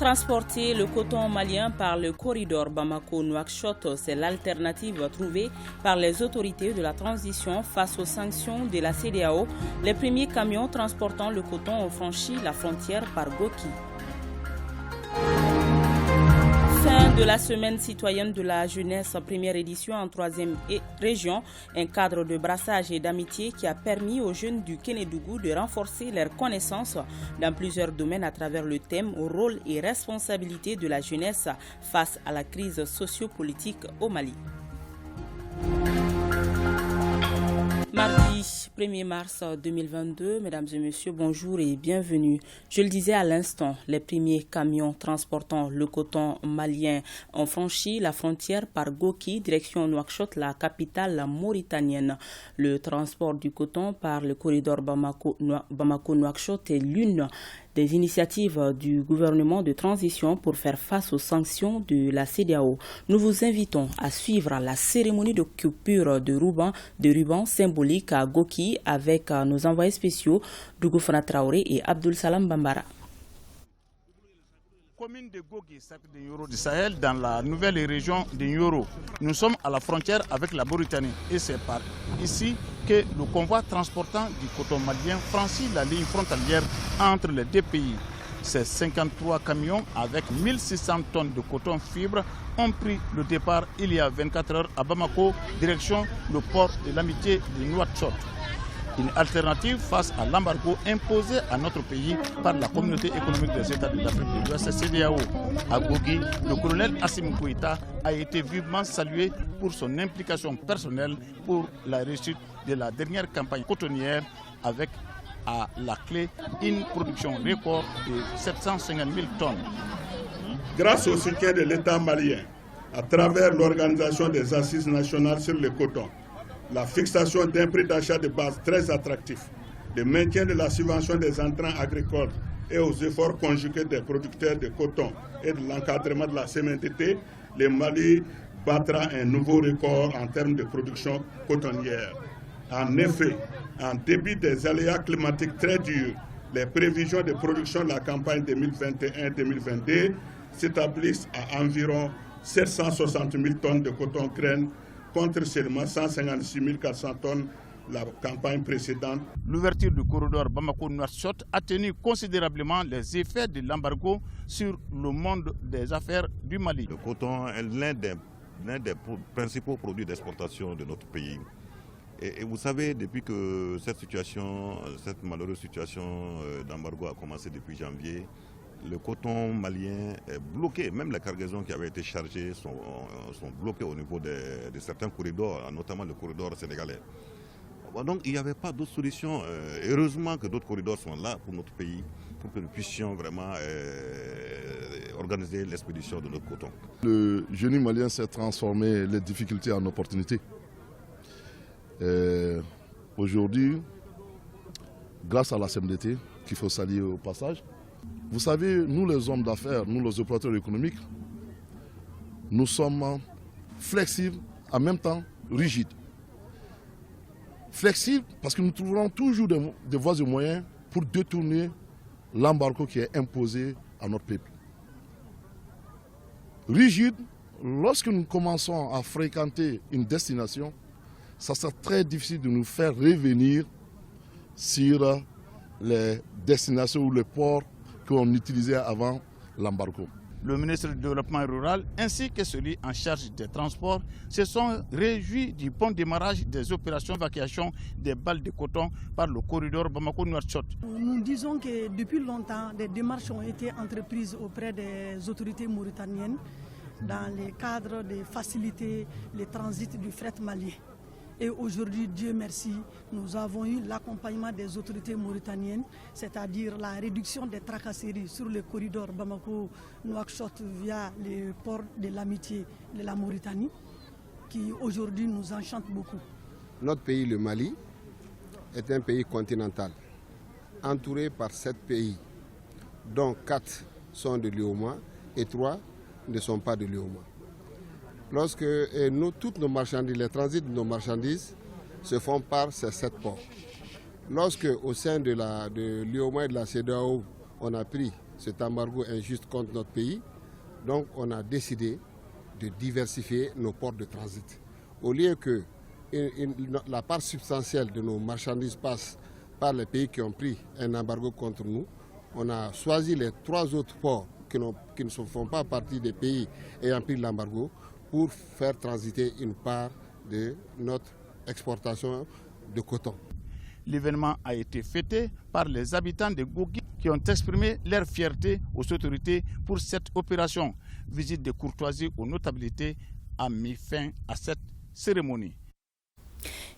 Transporter le coton malien par le corridor Bamako-Nouakchott, c'est l'alternative trouvée par les autorités de la transition face aux sanctions de la CEDEAO. Les premiers camions transportant le coton ont franchi la frontière par Goki. Fin de la semaine citoyenne de la jeunesse, première édition en 3e région, un cadre de brassage et d'amitié qui a permis aux jeunes du Kénédougou de renforcer leurs connaissances dans plusieurs domaines à travers le thème rôle et responsabilité de la jeunesse face à la crise sociopolitique au Mali. Mardi 1er mars 2022, mesdames et messieurs, bonjour et bienvenue. Je le disais à l'instant, les premiers camions transportant le coton malien ont franchi la frontière par Goki, direction Nouakchott, la capitale mauritanienne. Le transport du coton par le corridor Bamako-Nouakchott est l'une des initiatives du gouvernement de transition pour faire face aux sanctions de la CEDEAO. Nous vous invitons à suivre la cérémonie de coupure de ruban symbolique à Goki avec nos envoyés spéciaux Dougou Fana Traoré et Abdul Salam Bambara. Commune de Goki, de Nyoro du Sahel, dans la nouvelle région de Nyoro. Nous sommes à la frontière avec la Mauritanie et c'est par ici que le convoi transportant du coton malien franchit la ligne frontalière entre les deux pays. Ces 53 camions avec 1600 tonnes de coton fibre ont pris le départ il y a 24 heures à Bamako, direction le port de l'amitié de Nouakchott. Une alternative face à l'embargo imposé à notre pays par la communauté économique des États de l'Afrique de l'Ouest, CEDEAO. À Gogi, le colonel Assimi Goïta a été vivement salué pour son implication personnelle pour la réussite de la dernière campagne cotonnière avec à la clé une production record de 750 000 tonnes. Grâce au soutien de l'État malien, à travers l'organisation des assises nationales sur le coton, la fixation d'un prix d'achat de base très attractif, le maintien de la subvention des intrants agricoles et aux efforts conjugués des producteurs de coton et de l'encadrement de la sémentité, le Mali battra un nouveau record en termes de production cotonnière. En effet, en dépit des aléas climatiques très durs, les prévisions de production de la campagne 2021-2022 s'établissent à environ 760 000 tonnes de coton graine contre seulement 156 400 tonnes la campagne précédente. L'ouverture du corridor Bamako-Nouakchott a tenu considérablement les effets de l'embargo sur le monde des affaires du Mali. Le coton est l'un des principaux produits d'exportation de notre pays. Et vous savez, depuis que cette malheureuse situation d'embargo a commencé depuis janvier, le coton malien est bloqué. Même les cargaisons qui avaient été chargées sont bloquées au niveau de certains corridors, notamment le corridor sénégalais. Donc il n'y avait pas d'autre solution. Heureusement que d'autres corridors sont là pour notre pays, pour que nous puissions vraiment organiser l'expédition de notre coton. Le génie malien s'est transformé les difficultés en opportunités. Aujourd'hui, grâce à la CMDT, qu'il faut saluer au passage, vous savez, nous les hommes d'affaires, nous les opérateurs économiques, nous sommes flexibles, en même temps rigides. Flexibles parce que nous trouverons toujours des voies et moyens pour détourner l'embargo qui est imposé à notre peuple. Rigides, lorsque nous commençons à fréquenter une destination, ça sera très difficile de nous faire revenir sur les destinations ou les ports qu'on utilisait avant l'embargo. Le ministre du Développement rural ainsi que celui en charge des transports se sont réjouis du bon démarrage des opérations d'évacuation des balles de coton par le corridor Bamako-Nouakchott. Nous disons que depuis longtemps, des démarches ont été entreprises auprès des autorités mauritaniennes dans le cadre de faciliter le transit du fret malien. Et aujourd'hui, Dieu merci, nous avons eu l'accompagnement des autorités mauritaniennes, c'est-à-dire la réduction des tracasseries sur le corridor Bamako-Nouakchott via le port de l'amitié de la Mauritanie, qui aujourd'hui nous enchante beaucoup. Notre pays, le Mali, est un pays continental, entouré par 7 pays, dont 4 sont de l'UOMOA et 3 ne sont pas de l'UOMOA. Lorsque toutes nos marchandises, les transits de nos marchandises se font par ces 7 ports. Lorsque au sein de l'UOMOA et de la CEDEAO, on a pris cet embargo injuste contre notre pays. Donc on a décidé de diversifier nos ports de transit. Au lieu que la part substantielle de nos marchandises passe par les pays qui ont pris un embargo contre nous, on a choisi les 3 autres ports qui ne font pas partie des pays ayant pris l'embargo pour faire transiter une part de notre exportation de coton. L'événement a été fêté par les habitants de Gogi qui ont exprimé leur fierté aux autorités pour cette opération. Visite de courtoisie aux notabilités a mis fin à cette cérémonie.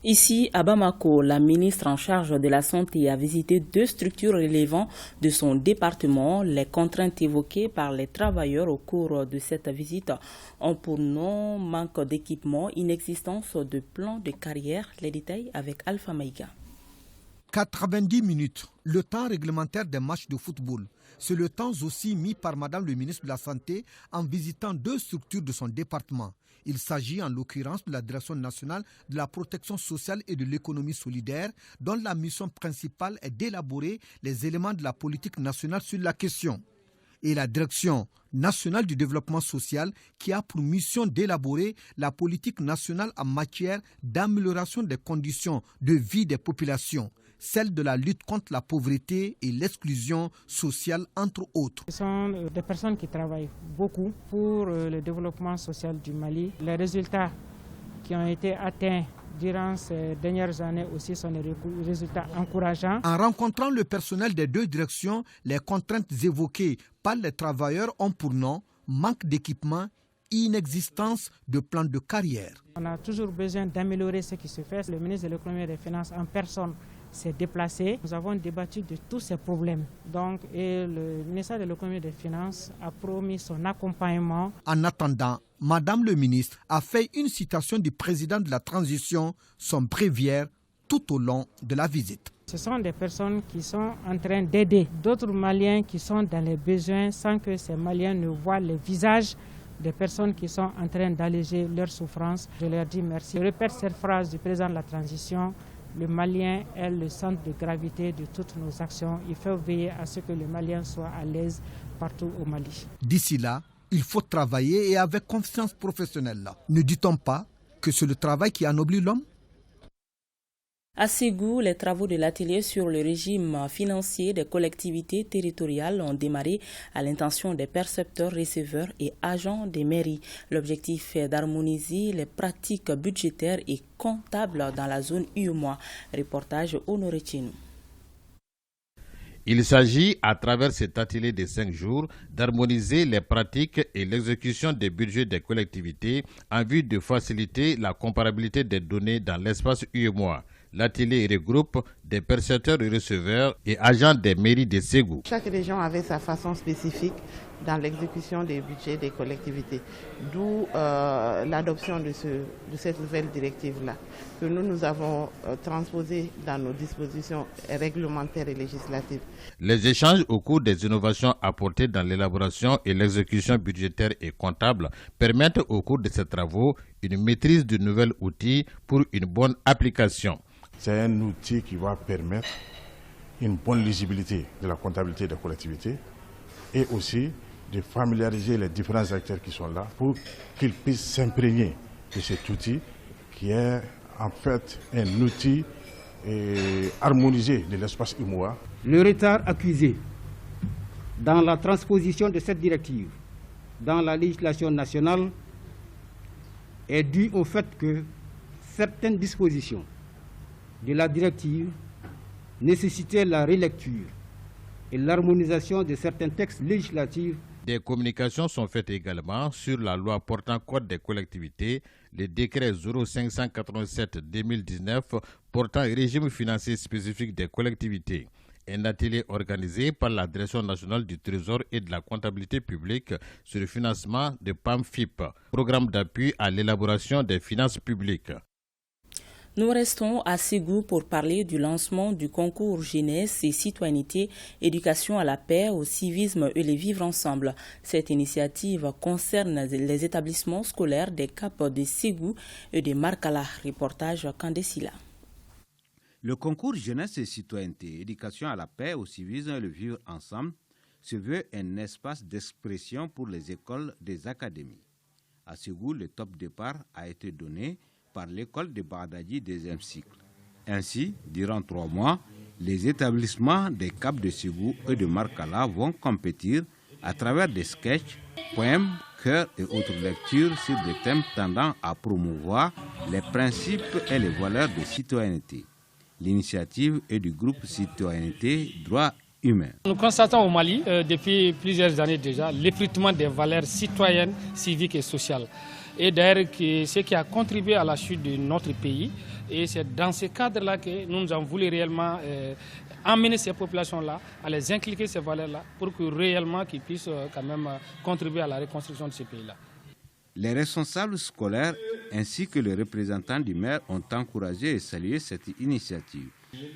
Ici, à Bamako, la ministre en charge de la Santé a visité 2 structures relevant de son département. Les contraintes évoquées par les travailleurs au cours de cette visite ont pour nom manque d'équipement, inexistence de plan de carrière. Les détails avec Alpha Maïga. 90 minutes, le temps réglementaire des matchs de football. C'est le temps aussi mis par Madame le ministre de la Santé en visitant 2 structures de son département. Il s'agit en l'occurrence de la Direction nationale de la protection sociale et de l'économie solidaire, dont la mission principale est d'élaborer les éléments de la politique nationale sur la question. Et la Direction nationale du développement social qui a pour mission d'élaborer la politique nationale en matière d'amélioration des conditions de vie des populations, celle de la lutte contre la pauvreté et l'exclusion sociale, entre autres. Ce sont des personnes qui travaillent beaucoup pour le développement social du Mali. Les résultats qui ont été atteints durant ces dernières années aussi sont des résultats encourageants. En rencontrant le personnel des 2 directions, les contraintes évoquées par les travailleurs ont pour nom manque d'équipement, inexistence de plan de carrière. On a toujours besoin d'améliorer ce qui se fait. Le ministre de l'économie et des finances en personne s'est déplacé. Nous avons débattu de tous ces problèmes. Et le ministère de l'économie et des finances a promis son accompagnement. En attendant, Madame le ministre a fait une citation du président de la transition, son bréviaire, tout au long de la visite. Ce sont des personnes qui sont en train d'aider d'autres Maliens qui sont dans les besoins sans que ces Maliens ne voient les visages des personnes qui sont en train d'alléger leurs souffrances. Je leur dis merci. Je répète cette phrase du président de la transition. Le Malien est le centre de gravité de toutes nos actions. Il faut veiller à ce que le Malien soit à l'aise partout au Mali. D'ici là, il faut travailler et avec confiance professionnelle. Ne dit-on pas que c'est le travail qui anoblit l'homme? À Ségou, les travaux de l'atelier sur le régime financier des collectivités territoriales ont démarré à l'intention des percepteurs, receveurs et agents des mairies. L'objectif est d'harmoniser les pratiques budgétaires et comptables dans la zone UEMOA. Reportage Honoré Tchinou. Il s'agit, à travers cet atelier de 5 jours, d'harmoniser les pratiques et l'exécution des budgets des collectivités en vue de faciliter la comparabilité des données dans l'espace UEMOA. L'atelier regroupe des percepteurs et receveurs et agents des mairies de Ségou. Chaque région avait sa façon spécifique dans l'exécution des budgets des collectivités, d'où l'adoption de cette nouvelle directive-là, que nous avons transposée dans nos dispositions réglementaires et législatives. Les échanges au cours des innovations apportées dans l'élaboration et l'exécution budgétaire et comptable permettent au cours de ces travaux une maîtrise du nouvel outil pour une bonne application. C'est un outil qui va permettre une bonne lisibilité de la comptabilité des collectivités et aussi de familiariser les différents acteurs qui sont là pour qu'ils puissent s'imprégner de cet outil qui est en fait un outil harmonisé de l'espace UEMOA. Le retard accusé dans la transposition de cette directive dans la législation nationale est dû au fait que certaines dispositions de la directive nécessitaient la relecture et l'harmonisation de certains textes législatifs. Des communications sont faites également sur la loi portant code des collectivités, le décret 0587-2019 portant régime financier spécifique des collectivités. Un atelier organisé par la Direction nationale du Trésor et de la comptabilité publique sur le financement de PAMFIP, programme d'appui à l'élaboration des finances publiques. Nous restons à Ségou pour parler du lancement du concours jeunesse et citoyenneté, éducation à la paix, au civisme et le vivre ensemble. Cette initiative concerne les établissements scolaires des Caps de Ségou et de Markala. Reportage Kandesila. Le concours jeunesse et citoyenneté, éducation à la paix, au civisme et le vivre ensemble se veut un espace d'expression pour les écoles des académies. À Ségou, le top départ a été donné par l'école de Bagdadi deuxième cycle. Ainsi, durant 3 mois, les établissements des Caps de Ségou et de Markala vont compétir à travers des sketchs, poèmes, chœurs et autres lectures sur des thèmes tendant à promouvoir les principes et les valeurs de citoyenneté. L'initiative est du groupe Citoyenneté Droits Humains. Nous constatons au Mali, depuis plusieurs années déjà, l'effritement des valeurs citoyennes, civiques et sociales. Et d'ailleurs, ce qui a contribué à la chute de notre pays. Et c'est dans ce cadre-là que nous avons voulu réellement amener ces populations-là, à les inculquer ces valeurs-là, pour que réellement qu'ils puissent quand même contribuer à la reconstruction de ce pays-là. Les responsables scolaires ainsi que les représentants du maire ont encouragé et salué cette initiative.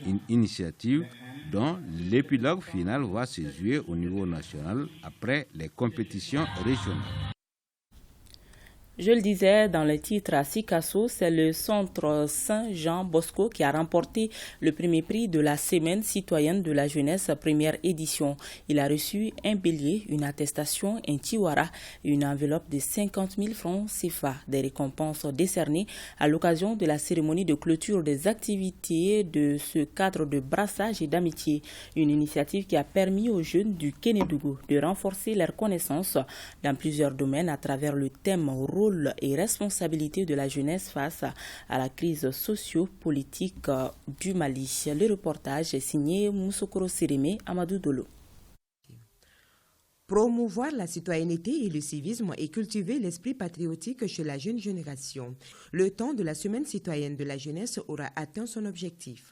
Une initiative dont l'épilogue final va se jouer au niveau national après les compétitions régionales. Je le disais dans le titre à Sikasso, c'est le centre Saint-Jean Bosco qui a remporté le premier prix de la Semaine citoyenne de la jeunesse première édition. Il a reçu un bélier, une attestation, un tiwara et une enveloppe de 50 000 francs CFA, des récompenses décernées à l'occasion de la cérémonie de clôture des activités de ce cadre de brassage et d'amitié. Une initiative qui a permis aux jeunes du Kénédougou de renforcer leurs connaissances dans plusieurs domaines à travers le thème rôle et responsabilité de la jeunesse face à la crise socio-politique du Mali. Le reportage est signé Moussokoro Sireme Amadou Dolo. Promouvoir la citoyenneté et le civisme et cultiver l'esprit patriotique chez la jeune génération. Le temps de la Semaine citoyenne de la jeunesse aura atteint son objectif.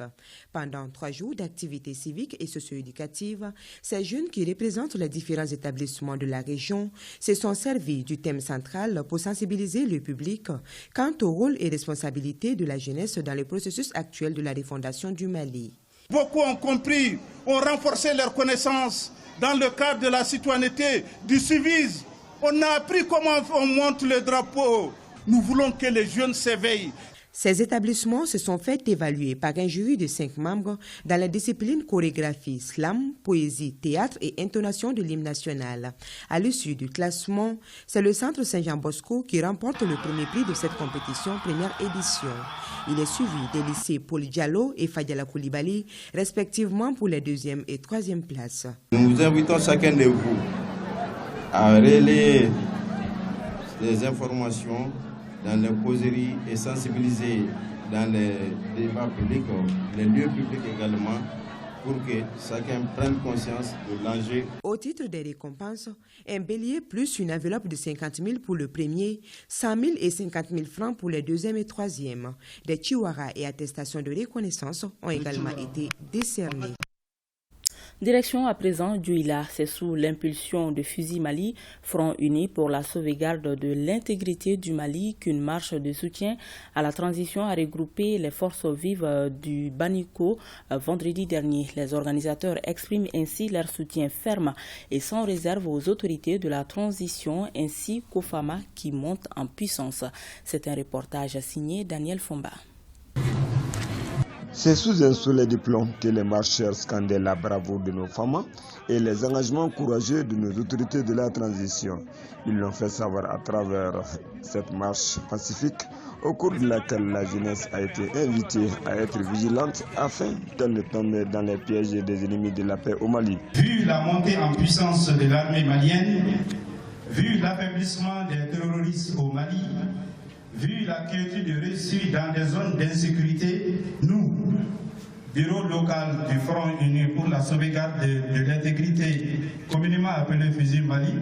Pendant 3 jours d'activités civiques et socio-éducatives, ces jeunes qui représentent les différents établissements de la région se sont servis du thème central pour sensibiliser le public quant au rôle et responsabilité de la jeunesse dans le processus actuel de la refondation du Mali. Beaucoup ont compris, ont renforcé leurs connaissances dans le cadre de la citoyenneté, du civisme. On a appris comment on monte le drapeau. Nous voulons que les jeunes s'éveillent. Ces établissements se sont fait évaluer par un jury de 5 membres dans la discipline chorégraphie, slam, poésie, théâtre et intonation de l'hymne national. À l'issue du classement, c'est le centre Saint-Jean Bosco qui remporte le premier prix de cette compétition première édition. Il est suivi des lycées Paul Diallo et Fadiala Koulibaly, respectivement pour les 2e et 3e places. Nous vous invitons chacun de vous à relayer les informations dans les causeries et sensibiliser dans les débats publics, les lieux publics également, pour que chacun prenne conscience de l'enjeu. Au titre des récompenses, un bélier plus une enveloppe de 50 000 pour le premier, 100 000 et 50 000 francs pour les 2e et 3e. Des chihuahuas et attestations de reconnaissance ont également été décernés. Direction à présent Douila, c'est sous l'impulsion de Fusil Mali, Front Uni pour la sauvegarde de l'intégrité du Mali qu'une marche de soutien à la transition a regroupé les forces vives du Baniko vendredi dernier. Les organisateurs expriment ainsi leur soutien ferme et sans réserve aux autorités de la transition ainsi qu'aux FAMA qui montent en puissance. C'est un reportage signé Daniel Fomba. C'est sous un soleil de plomb que les marcheurs scandaient la bravoure de nos femmes et les engagements courageux de nos autorités de la transition. Ils l'ont fait savoir à travers cette marche pacifique au cours de laquelle la jeunesse a été invitée à être vigilante afin de ne tomber dans les pièges des ennemis de la paix au Mali. Vu la montée en puissance de l'armée malienne, vu l'affaiblissement des terroristes au Mali, vu la quiétude reçue dans des zones d'insécurité, nous, bureau local du Front Uni pour la sauvegarde de l'intégrité, communément appelé Fusil Mali,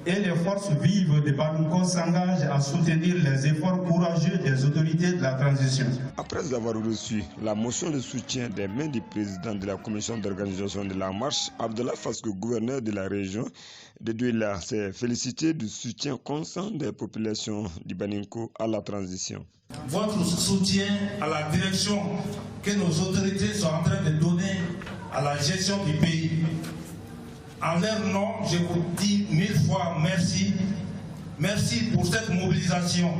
et les forces vives de Baniko s'engagent à soutenir les efforts courageux des autorités de la transition. Après avoir reçu la motion de soutien des mains du président de la commission d'organisation de la marche, Abdallah Fasco, gouverneur de la région de Douila, s'est félicité du soutien constant des populations du Baniko à la transition. Votre soutien à la direction que nos autorités sont en train de donner à la gestion du pays. En leur nom, je vous dis 1000 fois merci. Merci pour cette mobilisation.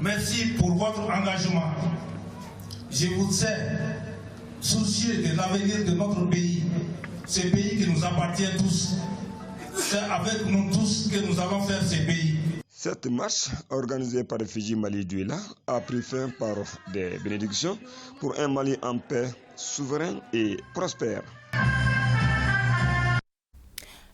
Merci pour votre engagement. Je vous sais soucieux de l'avenir de notre pays. Ce pays qui nous appartient tous. c'est avec nous tous que nous allons faire ce pays. Cette marche, organisée par Fiji Mali Douala, a pris fin par des bénédictions pour un Mali en paix, souverain et prospère.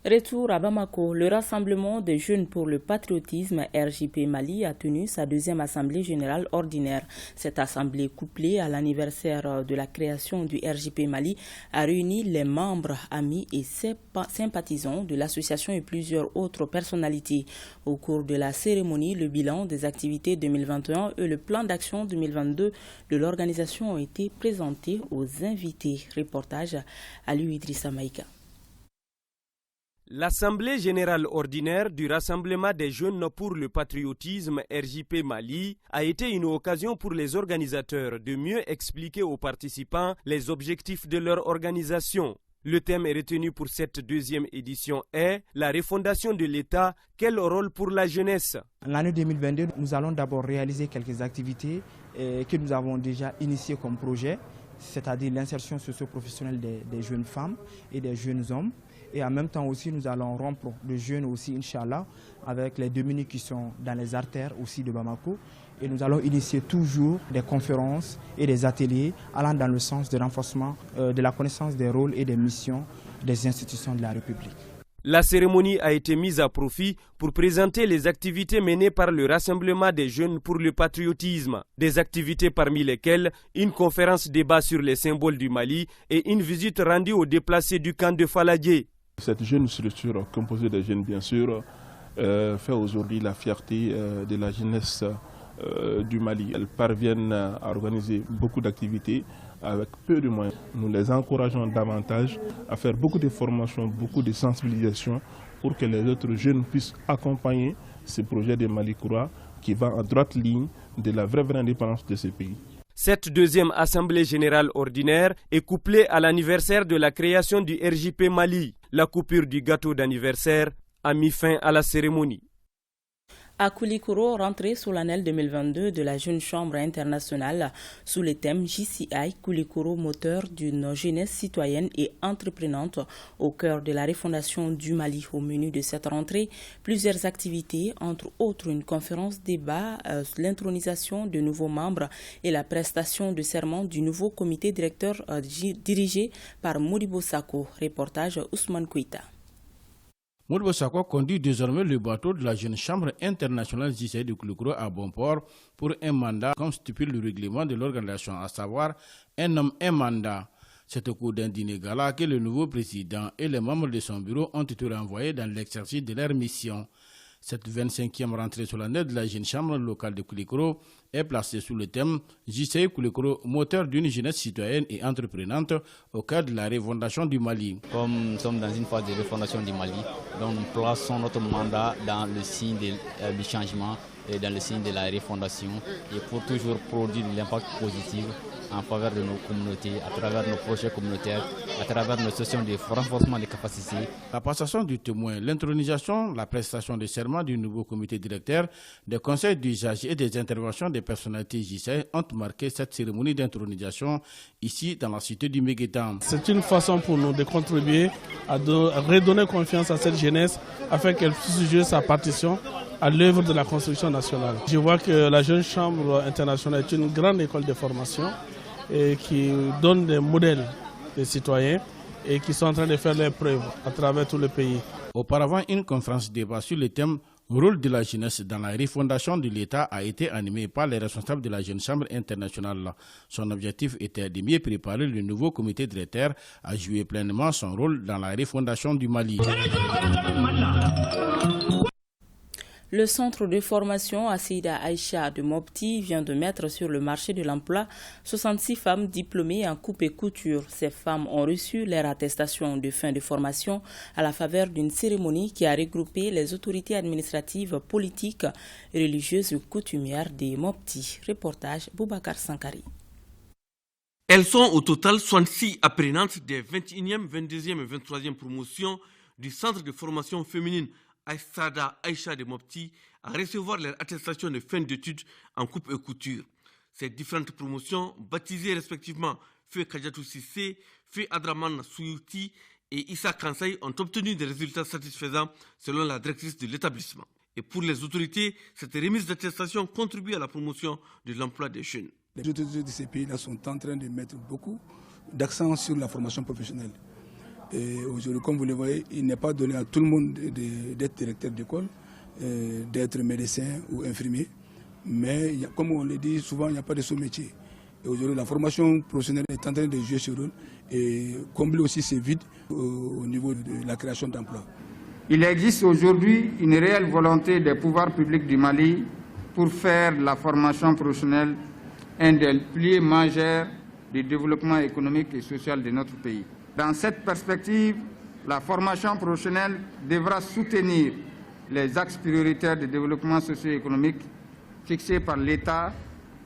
Retour à Bamako, le Rassemblement des jeunes pour le patriotisme RJP Mali a tenu sa deuxième assemblée générale ordinaire. Cette assemblée, couplée à l'anniversaire de la création du RJP Mali, a réuni les membres, amis et sympathisants de l'association et plusieurs autres personnalités. Au cours de la cérémonie, le bilan des activités 2021 et le plan d'action 2022 de l'organisation ont été présentés aux invités. Reportage à Idrissa Maïka. L'Assemblée générale ordinaire du Rassemblement des jeunes pour le patriotisme RJP Mali a été une occasion pour les organisateurs de mieux expliquer aux participants les objectifs de leur organisation. Le thème retenu pour cette deuxième édition est la refondation de l'État, quel rôle pour la jeunesse? L'année 2022, nous allons d'abord réaliser quelques activités que nous avons déjà initiées comme projet, c'est-à-dire l'insertion socio-professionnelle des jeunes femmes et des jeunes hommes. Et en même temps aussi, nous allons rompre le jeûne aussi, Inch'Allah, avec les dominiques qui sont dans les artères aussi de Bamako. Et nous allons initier toujours des conférences et des ateliers allant dans le sens de renforcement de la connaissance des rôles et des missions des institutions de la République. La cérémonie a été mise à profit pour présenter les activités menées par le Rassemblement des jeunes pour le patriotisme. Des activités parmi lesquelles une conférence débat sur les symboles du Mali et une visite rendue aux déplacés du camp de Faladje. Cette jeune structure composée de jeunes, bien sûr, fait aujourd'hui la fierté de la jeunesse du Mali. Elles parviennent à organiser beaucoup d'activités avec peu de moyens. Nous les encourageons davantage à faire beaucoup de formations, beaucoup de sensibilisation pour que les autres jeunes puissent accompagner ce projet de Mali Koura qui va en droite ligne de la vraie indépendance de ce pays. Cette deuxième assemblée générale ordinaire est couplée à l'anniversaire de la création du RJP Mali. La coupure du gâteau d'anniversaire a mis fin à la cérémonie. À Koulikoro, rentrée solennelle 2022 de la Jeune Chambre internationale sous le thème JCI Koulikoro, moteur d'une jeunesse citoyenne et entreprenante au cœur de la refondation du Mali. Au menu de cette rentrée, plusieurs activités, entre autres une conférence débat, l'intronisation de nouveaux membres et la prestation de serment du nouveau comité directeur dirigé par Modibo Sako. Reportage Ousmane Kouita. Modibo Sako conduit désormais le bateau de la Jeune Chambre internationale JCI de Koulikoro à bon port pour un mandat comme stipule le règlement de l'organisation, à savoir un homme, un mandat. C'est au cours d'un dîner gala que le nouveau président et les membres de son bureau ont été renvoyés dans l'exercice de leur mission. Cette 25e rentrée solennelle de la Jeune Chambre locale de Koulikoro est placée sous le thème JCI Koulikoro, moteur d'une jeunesse citoyenne et entreprenante au cœur de la refondation du Mali. Comme nous sommes dans une phase de refondation du Mali, donc nous plaçons notre mandat dans le signe du changement et dans le signe de la refondation et pour toujours produire l'impact positif en faveur de nos communautés, à travers nos projets communautaires, à travers nos sessions de renforcement des capacités. La passation du témoin, l'intronisation, la prestation de serment du nouveau comité directeur, des conseils d'usage et des interventions des personnalités JCI ont marqué cette cérémonie d'intronisation ici dans la cité du Méguétan. C'est une façon pour nous de contribuer à redonner confiance à cette jeunesse afin qu'elle puisse jouer sa partition à l'œuvre de la construction nationale. Je vois que la Jeune Chambre internationale est une grande école de formation et qui donne des modèles des citoyens et qui sont en train de faire leurs preuves à travers tout le pays. Auparavant, une conférence débat sur le thème « Rôle de la jeunesse dans la refondation de l'État » a été animée par les responsables de la Jeune Chambre internationale. Son objectif était de mieux préparer le nouveau comité directeur à jouer pleinement son rôle dans la refondation du Mali. Le centre de formation Assida Aïcha de Mopti vient de mettre sur le marché de l'emploi 66 femmes diplômées en coupe et couture. Ces femmes ont reçu leur attestation de fin de formation à la faveur d'une cérémonie qui a regroupé les autorités administratives, politiques, religieuses et coutumières des Mopti. Reportage Boubacar Sankari. Elles sont au total 66 apprenantes des 21e, 22e et 23e promotions du centre de formation féminine Assida Aïcha de Mopti à recevoir leur attestation de fin d'études en coupe et couture. Ces différentes promotions, baptisées respectivement Feu Kadiatou Sissé, Feu Adraman Souyouti et Issa Kansai ont obtenu des résultats satisfaisants selon la directrice de l'établissement. Et pour les autorités, cette remise d'attestation contribue à la promotion de l'emploi des jeunes. Les autorités de ces pays-là sont en train de mettre beaucoup d'accent sur la formation professionnelle. Et aujourd'hui, comme vous le voyez, il n'est pas donné à tout le monde d'être directeur d'école, d'être médecin ou infirmier. Mais comme on le dit souvent, il n'y a pas de sous-métier. Et aujourd'hui, la formation professionnelle est en train de jouer ce rôle et combler aussi ces vides au niveau de la création d'emplois. Il existe aujourd'hui une réelle volonté des pouvoirs publics du Mali pour faire la formation professionnelle un des piliers majeurs du développement économique et social de notre pays. Dans cette perspective, la formation professionnelle devra soutenir les axes prioritaires de développement socio-économique fixés par l'État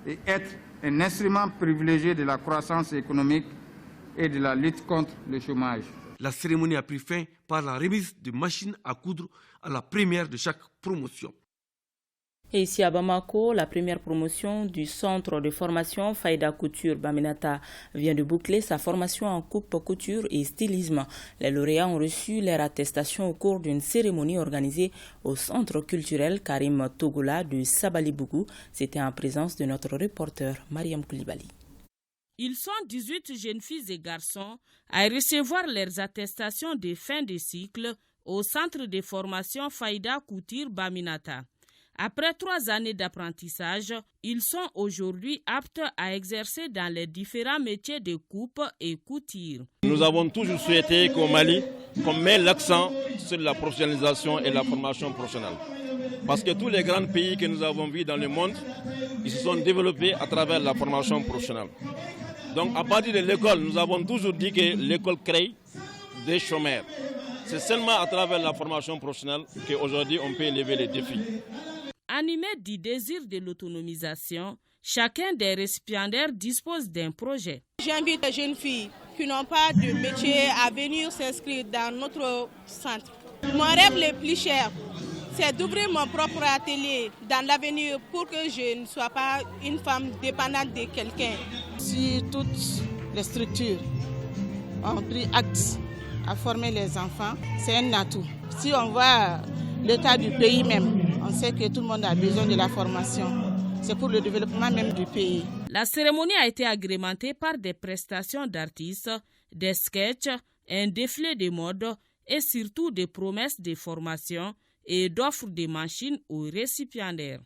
et être un instrument privilégié de la croissance économique et de la lutte contre le chômage. La cérémonie a pris fin par la remise de machines à coudre à la première de chaque promotion. Et ici à Bamako, la première promotion du centre de formation Faïda Couture Baminata vient de boucler sa formation en coupe, couture et stylisme. Les lauréats ont reçu leur attestation au cours d'une cérémonie organisée au centre culturel Karim Togola de Sabalibougou. C'était en présence de notre reporter Mariam Koulibaly. Ils sont 18 jeunes filles et garçons à recevoir leurs attestations de fin de cycle au centre de formation Faïda Couture Baminata. Après 3 années d'apprentissage, ils sont aujourd'hui aptes à exercer dans les différents métiers de coupe et couture. Nous avons toujours souhaité qu'au Mali, qu'on mette l'accent sur la professionnalisation et la formation professionnelle. Parce que tous les grands pays que nous avons vus dans le monde, ils se sont développés à travers la formation professionnelle. Donc à partir de l'école, nous avons toujours dit que l'école crée des chômeurs. C'est seulement à travers la formation professionnelle qu'aujourd'hui on peut élever les défis. Animé du désir de l'autonomisation, chacun des récipiendaires dispose d'un projet. J'invite les jeunes filles qui n'ont pas de métier à venir s'inscrire dans notre centre. Mon rêve le plus cher, c'est d'ouvrir mon propre atelier dans l'avenir pour que je ne sois pas une femme dépendante de quelqu'un. Si toutes les structures ont pris acte à former les enfants, c'est un atout. Si on voit l'état du pays même, on sait que tout le monde a besoin de la formation. C'est pour le développement même du pays. La cérémonie a été agrémentée par des prestations d'artistes, des sketchs, un défilé de mode et surtout des promesses de formation et d'offres de machines aux récipiendaires.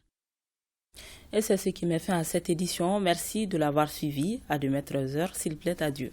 Et c'est ce qui met fin à cette édition. Merci de l'avoir suivi. À 2 heures, s'il plaît, adieu.